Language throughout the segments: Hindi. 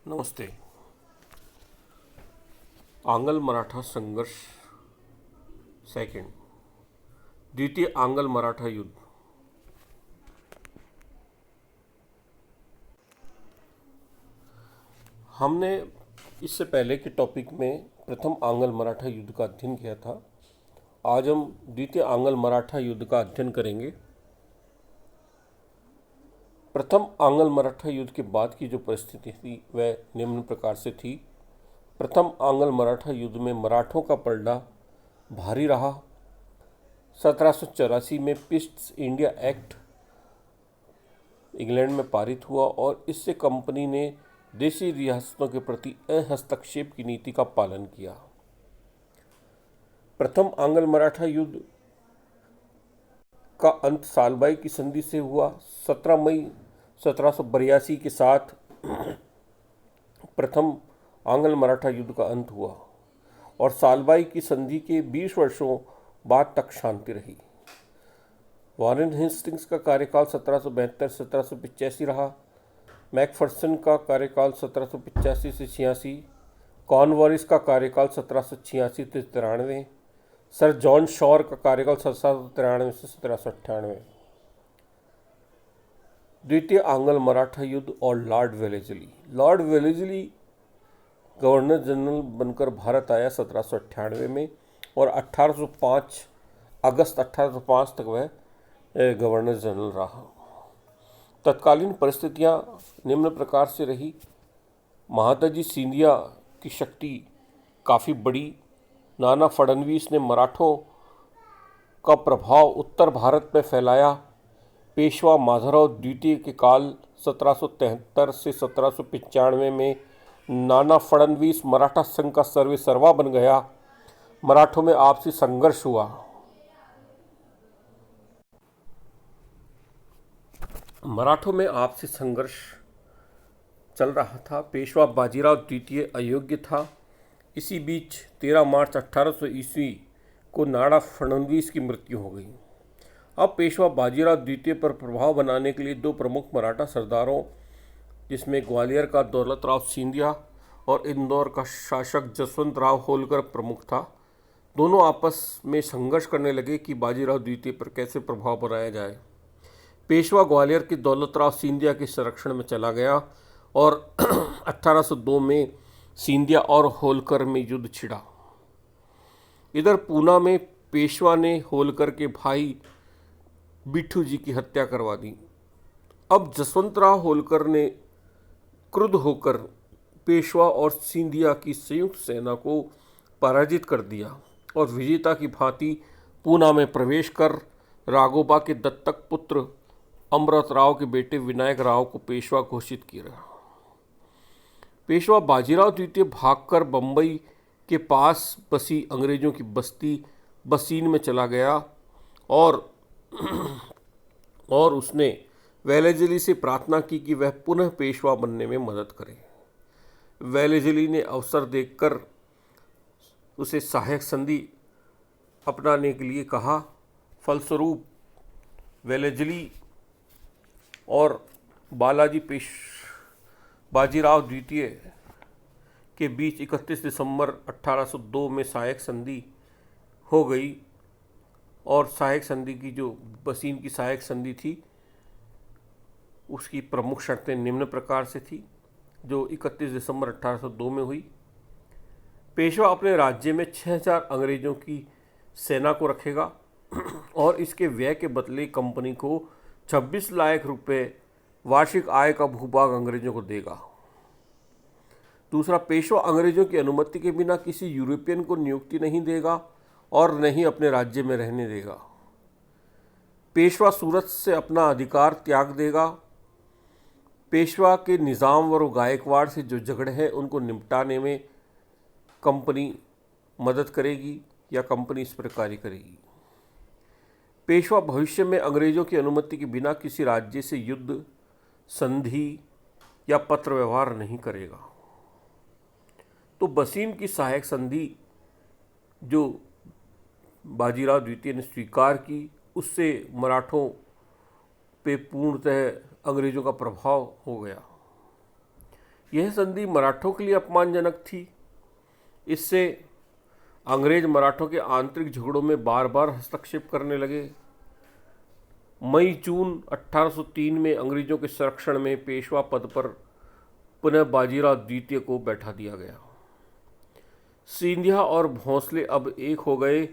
नमस्ते। आंग्ल मराठा संघर्ष सेकंड, द्वितीय आंग्ल मराठा युद्ध। हमने इससे पहले के टॉपिक में प्रथम आंग्ल मराठा युद्ध का अध्ययन किया था। आज हम द्वितीय आंग्ल मराठा युद्ध का अध्ययन करेंगे। प्रथम आंग्ल मराठा युद्ध के बाद की जो परिस्थिति थी वह निम्न प्रकार से थी। प्रथम आंग्ल मराठा युद्ध में मराठों का पलड़ा भारी रहा। 1784 में ईस्ट इंडिया एक्ट इंग्लैंड में पारित हुआ और इससे कंपनी ने देशी रियासतों के प्रति हस्तक्षेप की नीति का पालन किया। प्रथम आंग्ल मराठा युद्ध का अंत सालबाई की संधि से हुआ। 17 मई 1782 के साथ प्रथम आंग्ल मराठा युद्ध का अंत हुआ और सालबाई की संधि के 20 वर्षों बाद तक शांति रही। वॉरेन हेस्टिंग्स का कार्यकाल 1772-1785 रहा। मैकफर्सन का कार्यकाल 1785 से 86, कॉर्नवालिस का कार्यकाल 1786 से 93, सर जॉन शॉर का कार्यकाल 1793 से 1798। द्वितीय आंग्ल मराठा युद्ध और लॉर्ड वेलेस्ली गवर्नर जनरल बनकर भारत आया 1798 में और 1805 अगस्त 1805 तक वह गवर्नर जनरल रहा। तत्कालीन परिस्थितियां निम्न प्रकार से रही। महादजी सिंधिया की शक्ति काफ़ी बड़ी। नाना फडणवीस ने मराठों का प्रभाव उत्तर भारत में फैलाया। पेशवा माधवराव द्वितीय के काल 1773 से 1795 में नाना फडणवीस मराठा संघ का सर्वेसर्वा बन गया। मराठों में आपसी संघर्ष हुआ। चल रहा था। पेशवा बाजीराव द्वितीय अयोग्य था। इसी बीच 13 मार्च 1800 ईस्वी को नाना फडणवीस की मृत्यु हो गई। अब पेशवा बाजीराव द्वितीय पर प्रभाव बनाने के लिए दो प्रमुख मराठा सरदारों, जिसमें ग्वालियर का दौलतराव सिंधिया और इंदौर का शासक जसवंत राव होलकर प्रमुख था, दोनों आपस में संघर्ष करने लगे कि बाजीराव द्वितीय पर कैसे प्रभाव बनाया जाए। पेशवा ग्वालियर के दौलतराव सिंधिया के संरक्षण में चला गया और 1802 में सिंधिया और होलकर में युद्ध छिड़ा। इधर पूना में पेशवा ने होलकर के भाई बिट्ठू जी की हत्या करवा दी। अब जसवंतराव होलकर ने क्रुद्ध होकर पेशवा और सिंधिया की संयुक्त सेना को पराजित कर दिया और विजेता की भांति पूना में प्रवेश कर राघोबा के दत्तक पुत्र अमृत राव के बेटे विनायक राव को पेशवा घोषित किया। पेशवा बाजीराव द्वितीय भागकर बंबई के पास बसी अंग्रेजों की बस्ती बसीन में चला गया और उसने वेलेस्ली से प्रार्थना की कि वह पुनः पेशवा बनने में मदद करे। वेलेस्ली ने अवसर देखकर उसे सहायक संधि अपनाने के लिए कहा। फलस्वरूप वेलेस्ली और बाजीराव द्वितीय के बीच 31 दिसंबर 1802 में सहायक संधि हो गई और सहायक संधि की जो बसीन की सहायक संधि थी उसकी प्रमुख शर्तें निम्न प्रकार से थी, जो 31 दिसंबर 1802 में हुई। पेशवा अपने राज्य में 6000 अंग्रेजों की सेना को रखेगा और इसके व्यय के बदले कंपनी को 26 लाख रुपए वार्षिक आय का भूभाग अंग्रेजों को देगा। दूसरा, पेशवा अंग्रेजों की अनुमति के बिना किसी यूरोपियन को नियुक्ति नहीं देगा और न ही अपने राज्य में रहने देगा। पेशवा सूरत से अपना अधिकार त्याग देगा। पेशवा के निज़ाम और गायकवाड़ से जो झगड़े हैं उनको निपटाने में कंपनी मदद करेगी या कंपनी इस पर कार्य करेगी। पेशवा भविष्य में अंग्रेजों की अनुमति के बिना किसी राज्य से युद्ध, संधि या पत्र व्यवहार नहीं करेगा। तो बसीन की सहायक संधि जो बाजीराव द्वितीय ने स्वीकार की, उससे मराठों पे पूर्णतः अंग्रेजों का प्रभाव हो गया। यह संधि मराठों के लिए अपमानजनक थी। इससे अंग्रेज मराठों के आंतरिक झगड़ों में बार बार हस्तक्षेप करने लगे। मई जून 1803 में अंग्रेजों के संरक्षण में पेशवा पद पर पुनः बाजीराव द्वितीय को बैठा दिया गया। सिंधिया और भोंसले अब एक हो गए,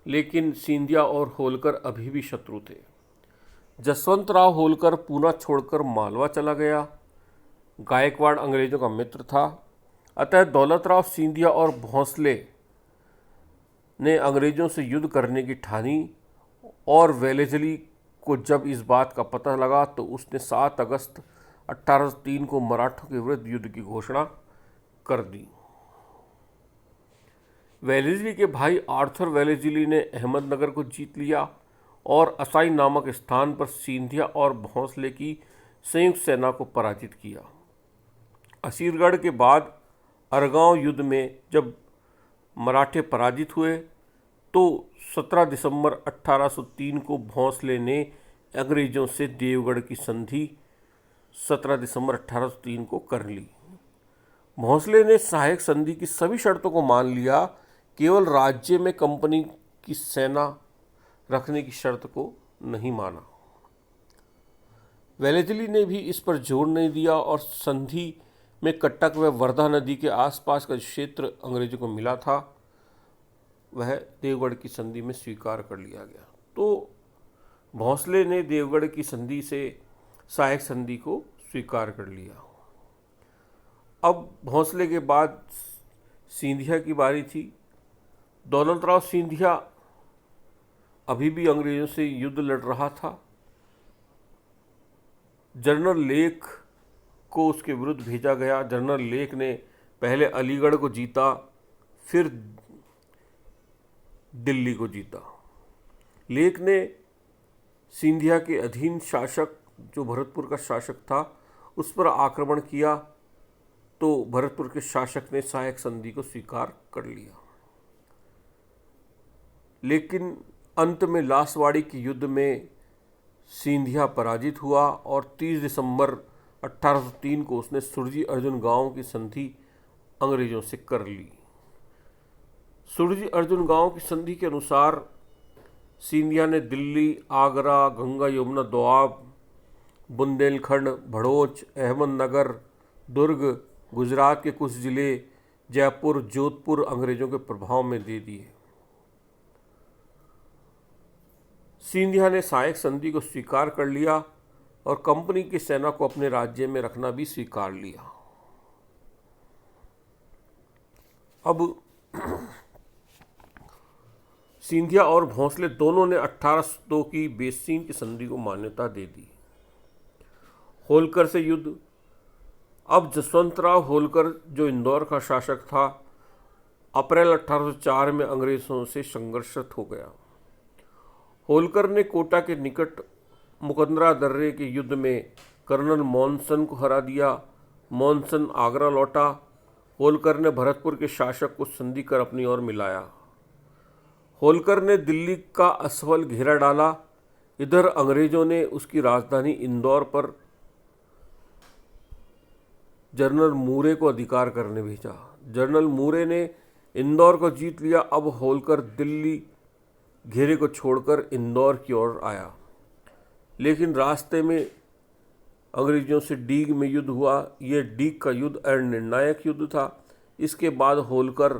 लेकिन सिंधिया और होलकर अभी भी शत्रु थे। जसवंतराव होलकर पूना छोड़कर मालवा चला गया। गायकवाड़ अंग्रेजों का मित्र था, अतः दौलतराव सिंधिया और भोंसले ने अंग्रेजों से युद्ध करने की ठानी और वेलेस्ली को जब इस बात का पता लगा तो उसने 7 अगस्त 1803 को मराठों के विरुद्ध युद्ध की घोषणा कर दी। वेलेस्ली के भाई आर्थर वेलेस्ली ने अहमदनगर को जीत लिया और असाई नामक स्थान पर सिंधिया और भोंसले की संयुक्त सेना को पराजित किया। असीरगढ़ के बाद अरगांव युद्ध में जब मराठे पराजित हुए तो 17 दिसंबर 1803 को भोंसले ने अंग्रेजों से देवगढ़ की संधि 17 दिसंबर 1803 को कर ली। भोंसले ने सहायक संधि की सभी शर्तों को मान लिया, केवल राज्य में कंपनी की सेना रखने की शर्त को नहीं माना। वेलेस्ली ने भी इस पर जोर नहीं दिया और संधि में कटक व वर्धा नदी के आसपास का क्षेत्र अंग्रेजों को मिला था वह देवगढ़ की संधि में स्वीकार कर लिया गया। तो भोंसले ने देवगढ़ की संधि से सहायक संधि को स्वीकार कर लिया। अब भोंसले के बाद सिंधिया की बारी थी। दौलतराव सिंधिया अभी भी अंग्रेजों से युद्ध लड़ रहा था। जनरल लेक को उसके विरुद्ध भेजा गया। जनरल लेक ने पहले अलीगढ़ को जीता, फिर दिल्ली को जीता। लेक ने सिंधिया के अधीन शासक जो भरतपुर का शासक था उस पर आक्रमण किया, तो भरतपुर के शासक ने सहायक संधि को स्वीकार कर लिया। लेकिन अंत में लासवाड़ी के युद्ध में सिंधिया पराजित हुआ और 30 दिसंबर 1803 को उसने सुरजी अर्जुन गांव की संधि अंग्रेजों से कर ली। सुरजी अर्जुन गांव की संधि के अनुसार सिंधिया ने दिल्ली, आगरा, गंगा यमुना दोआब, बुंदेलखंड, भड़ोच, अहमदनगर, दुर्ग, गुजरात के कुछ जिले, जयपुर, जोधपुर अंग्रेजों के प्रभाव में दे दिए। सिंधिया ने सहायक संधि को स्वीकार कर लिया और कंपनी की सेना को अपने राज्य में रखना भी स्वीकार लिया। अब सिंधिया और भोंसले दोनों ने 1802 की बेसीन की संधि को मान्यता दे दी। होलकर से युद्ध। अब जसवंतराव होलकर जो इंदौर का शासक था, अप्रैल 1804 में अंग्रेजों से संघर्षरत हो गया। होलकर ने कोटा के निकट मुकंदरा दर्रे के युद्ध में कर्नल मॉनसन को हरा दिया। मॉनसन आगरा लौटा। होलकर ने भरतपुर के शासक को संधि कर अपनी ओर मिलाया। होलकर ने दिल्ली का असफल घेरा डाला। इधर अंग्रेजों ने उसकी राजधानी इंदौर पर जनरल मूरे को अधिकार करने भेजा। जनरल मूरे ने इंदौर को जीत लिया। अब होलकर दिल्ली घेरे को छोड़कर इंदौर की ओर आया, लेकिन रास्ते में अंग्रेजों से डीग में युद्ध हुआ। यह डीग का युद्ध निर्णायक युद्ध था। इसके बाद होलकर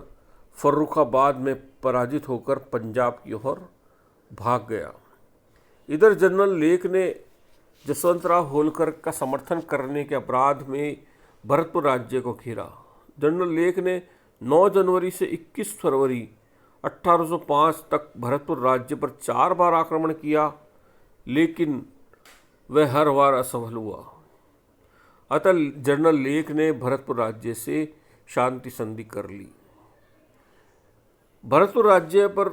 फर्रुखाबाद में पराजित होकर पंजाब की ओर भाग गया। इधर जनरल लेक ने जसवंतराव होलकर का समर्थन करने के अपराध में भरतपुर राज्य को घेरा। जनरल लेक ने 9 जनवरी से 21 फरवरी 1805 तक भरतपुर राज्य पर 4 बार आक्रमण किया, लेकिन वह हर बार असफल हुआ। अतः जनरल लेक ने भरतपुर राज्य से शांति संधि कर ली। भरतपुर राज्य पर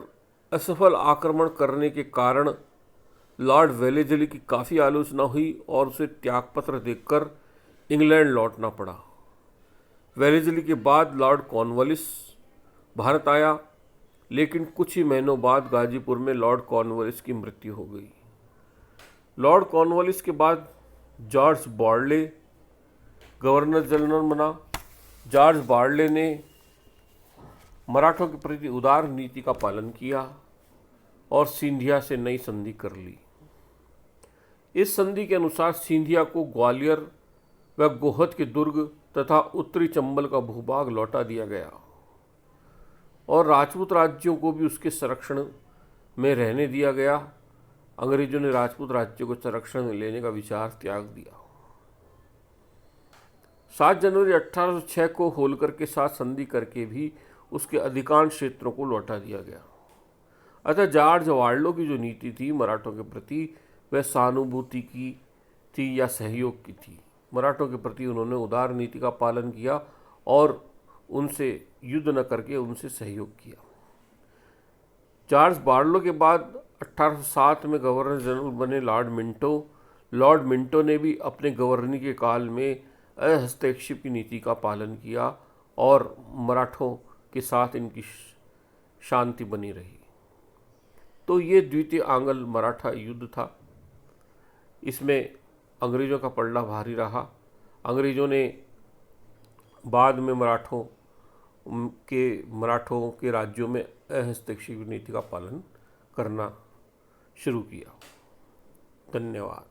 असफल आक्रमण करने के कारण लॉर्ड वेलेस्ली की काफ़ी आलोचना हुई और उसे त्यागपत्र देकर इंग्लैंड लौटना पड़ा। वेलेस्ली के बाद लॉर्ड कॉर्नवालिस भारत आया, लेकिन कुछ ही महीनों बाद गाजीपुर में लॉर्ड कॉर्नवालिस की मृत्यु हो गई। लॉर्ड कॉर्नवालिस के बाद जॉर्ज बॉर्डले गवर्नर जनरल बना। जॉर्ज बार्ले ने मराठों के प्रति उदार नीति का पालन किया और सिंधिया से नई संधि कर ली। इस संधि के अनुसार सिंधिया को ग्वालियर व गोहद के दुर्ग तथा उत्तरी चंबल का भूभाग लौटा दिया गया और राजपूत राज्यों को भी उसके संरक्षण में रहने दिया गया। अंग्रेजों ने राजपूत राज्यों को संरक्षण में लेने का विचार त्याग दिया। 7 जनवरी 1806 को होलकर के साथ संधि करके भी उसके अधिकांश क्षेत्रों को लौटा दिया गया। अतः जॉर्ज वार्लो की जो नीति थी मराठों के प्रति, वह सहानुभूति की थी या सहयोग की थी। मराठों के प्रति उन्होंने उदार नीति का पालन किया और उनसे युद्ध न करके उनसे सहयोग किया। जॉर्ज बार्लो के बाद 1807 में गवर्नर जनरल बने लॉर्ड मिंटो। लॉर्ड मिंटो ने भी अपने गवर्नरी के काल में हस्तक्षेप की नीति का पालन किया और मराठों के साथ इनकी शांति बनी रही। तो ये द्वितीय आंग्ल मराठा युद्ध था। इसमें अंग्रेज़ों का पलड़ा भारी रहा। अंग्रेज़ों ने बाद में मराठों के राज्यों में हस्तक्षेप नीति का पालन करना शुरू किया। धन्यवाद।